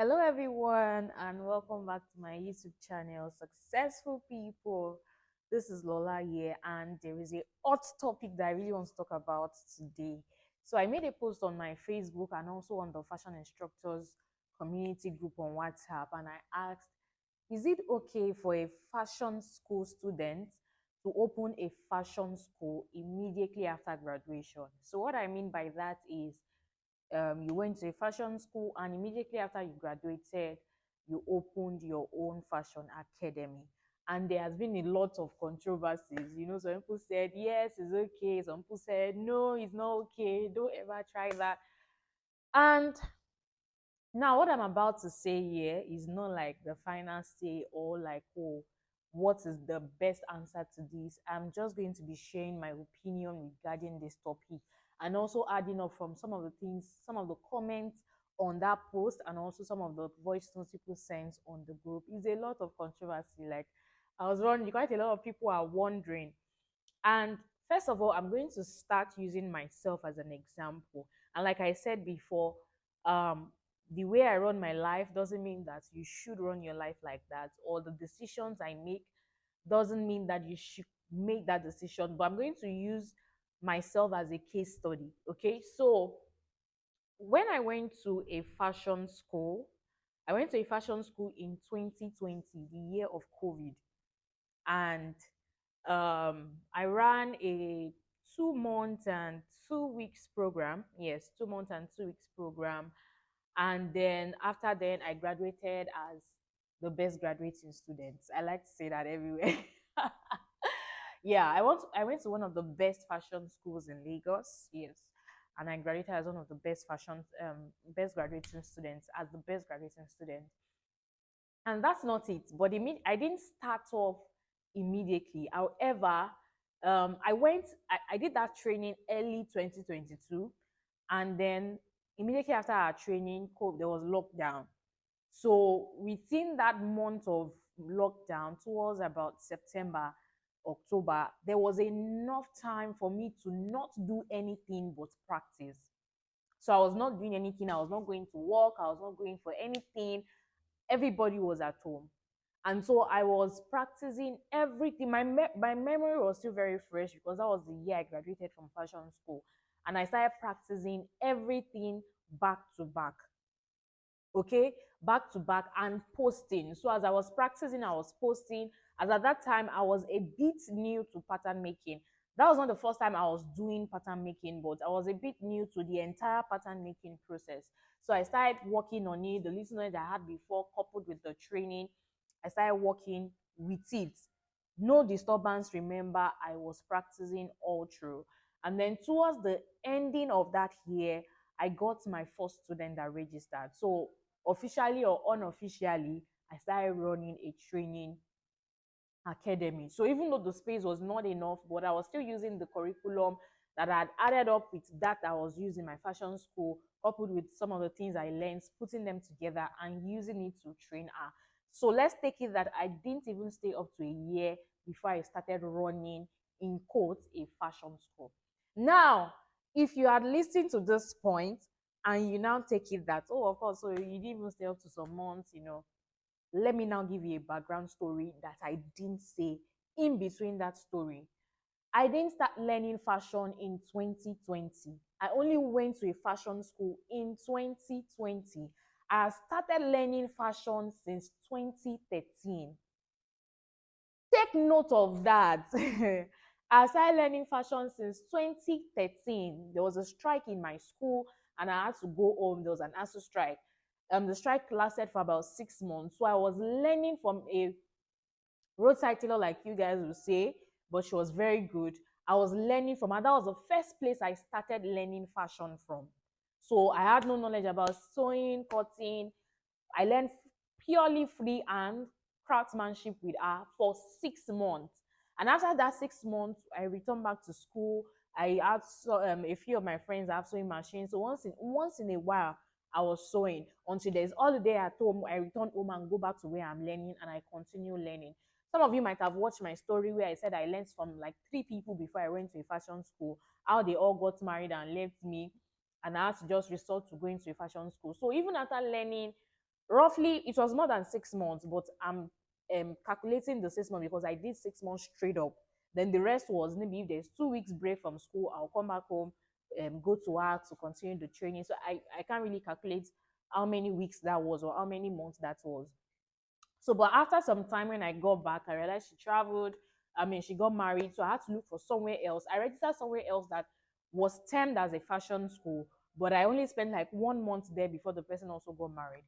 Hello, everyone, and welcome back to my YouTube channel, Successful People. This is Lola here, and there is a hot topic that I really want to talk about today. So, I made a post on my Facebook and also on the Fashion Instructors community group on WhatsApp, and I asked, is it okay for a fashion school student to open a fashion school immediately after graduation? So, what I mean by that is, you went to a fashion school and immediately after you graduated you opened your own fashion academy, and there has been a lot of controversies. Some people said yes, it's okay, some people said no, it's not okay, don't ever try that. And now what I'm about to say here is not like the final say or like, oh, what is the best answer to this. I'm just going to be sharing my opinion regarding this topic and also adding up from some of the things, some of the comments on that post, and also some of the voice notes people sent on the group. Is a lot of controversy. Like, I was wondering, quite a lot of people are wondering. And first of all, I'm going to start using myself as an example. And like I said before, um, the way I run my life doesn't mean that you should run your life like that, or the decisions I make doesn't mean that you should make that decision. But I'm going to use myself as a case study. Okay, so when I went to a fashion school, I went to a fashion school in 2020, the year of COVID, and I ran a 2 month and 2 weeks program. Yes, 2 month and 2 weeks program. And then after then, I graduated as the best graduating student. I like to say that everywhere. Yeah, I went to one of the best fashion schools in Lagos. Yes. And I graduated as one of the best graduating students, as the best graduating student. And that's not it. But I didn't start off immediately. However, I did that training early 2022. And then immediately after our training, there was lockdown. So within that month of lockdown, towards about September, October, there was enough time for me to not do anything but practice. So I was not doing anything. I was not going to work. I was not going for anything. Everybody was at home, and so I was practicing everything. My memory was still very fresh because that was the year I graduated from fashion school, and I started practicing everything back to back. Okay, back to back, and posting. So as I was practicing, I was posting. As at that time, I was a bit new to pattern making. That was not the first time I was doing pattern making, but I was a bit new to the entire pattern making process. So I started working on it. The little knowledge I had before, coupled with the training, I started working with it. No disturbance. Remember, I was practicing all through. And then towards the ending of that year, I got my first student that registered. So officially or unofficially, I started running a training academy. So even though the space was not enough, but I was still using the curriculum that I had added up with that I was using my fashion school, coupled with some of the things I learned, putting them together and using it to train her. So let's take it that I didn't even stay up to a year before I started running, in quotes, a fashion school. Now, if you had listened to this point and you now take it that, oh, of course, so you didn't even stay up to some months, let me now give you a background story that I didn't say in between that story. I didn't start learning fashion in 2020. I only went to a fashion school in 2020. I started learning fashion since 2013. Take note of that. I started learning fashion since 2013. There was a strike in my school and I had to go home. There was an ASU strike. The strike lasted for about 6 months. So I was learning from a roadside tailor, like you guys will say, but she was very good. I was learning from her. That was the first place I started learning fashion from. So I had no knowledge about sewing, cutting. I learned purely freehand craftsmanship with her for 6 months. And after that 6 months, I returned back to school. I had a few of my friends have sewing machines. So once in a while, I was sewing until there's holiday at home. I return home and go back to where I'm learning, and I continue learning. Some of you might have watched my story where I said I learned from like 3 people before I went to a fashion school, how they all got married and left me, and I had to just resort to going to a fashion school. So even after learning roughly it was more than 6 months, but I'm calculating the 6 months because I did 6 months straight up. Then the rest was maybe if there's 2 weeks break from school, I'll come back home, go to work to continue the training. So I can't really calculate how many weeks that was or how many months that was. So, but after some time when I got back, I realized she traveled. I mean, she got married, so I had to look for somewhere else. I registered somewhere else that was termed as a fashion school, but I only spent like 1 month there before the person also got married.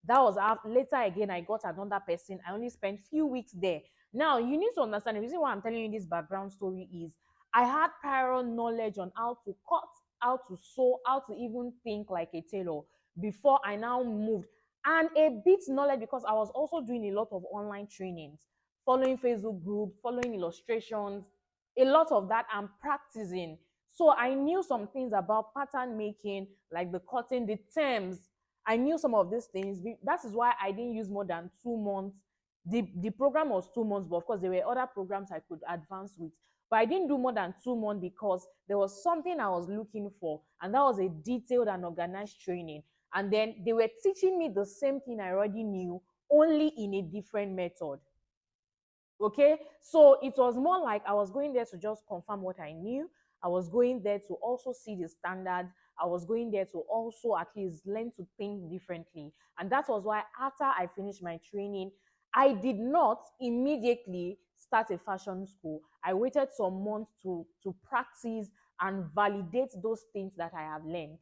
That was after, later again, I got another person. I only spent few weeks there. Now, you need to understand the reason why I'm telling you this background story is I had prior knowledge on how to cut, how to sew, how to even think like a tailor before I now moved, and a bit knowledge because I was also doing a lot of online trainings, following Facebook group, following illustrations, a lot of that and practicing. So I knew some things about pattern making, like the cutting, the terms. I knew some of these things. That is why I didn't use more than 2 months. The program was 2 months, but of course there were other programs I could advance with. But I didn't do more than 2 months because there was something I was looking for, and that was a detailed and organized training. And then they were teaching me the same thing I already knew, only in a different method. Okay, so it was more like I was going there to just confirm what I knew. I was going there to also see the standard. I was going there to also at least learn to think differently. And that was why after I finished my training, I did not immediately start a fashion school. I waited some months to practice and validate those things that I have learned,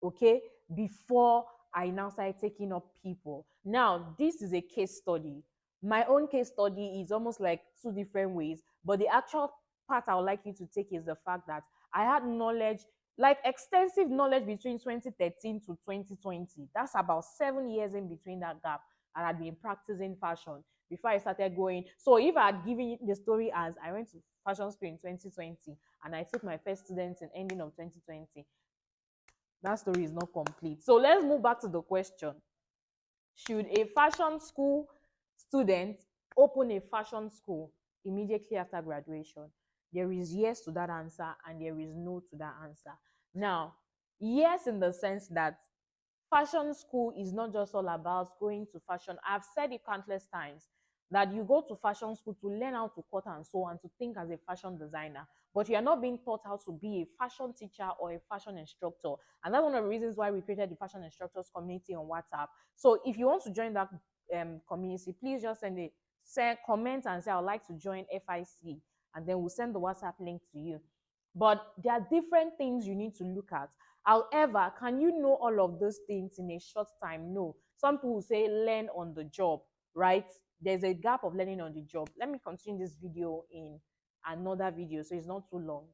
okay, before I now started taking up people. Now, this is a case study. My own case study is almost like two different ways, but the actual part I would like you to take is the fact that I had knowledge, like extensive knowledge between 2013 to 2020. That's about 7 years in between that gap. And I'd been practicing fashion before I started going. So if I had given you the story as I went to fashion school in 2020 and I took my first students in ending of 2020, that story is not complete. So let's move back to the question. Should a fashion school student open a fashion school immediately after graduation? There is yes to that answer and there is no to that answer. Now, yes, in the sense that fashion school is not just all about going to fashion. I've said it countless times that you go to fashion school to learn how to cut and sew and to think as a fashion designer, but you are not being taught how to be a fashion teacher or a fashion instructor. And that's one of the reasons why we created the fashion instructors community on WhatsApp. So if you want to join that community, please just send comment and say I would like to join FIC, and then we'll send the WhatsApp link to you. But there are different things you need to look at. However, can you know all of those things in a short time? No. Some people say learn on the job, right? There's a gap of learning on the job. Let me continue this video in another video so it's not too long.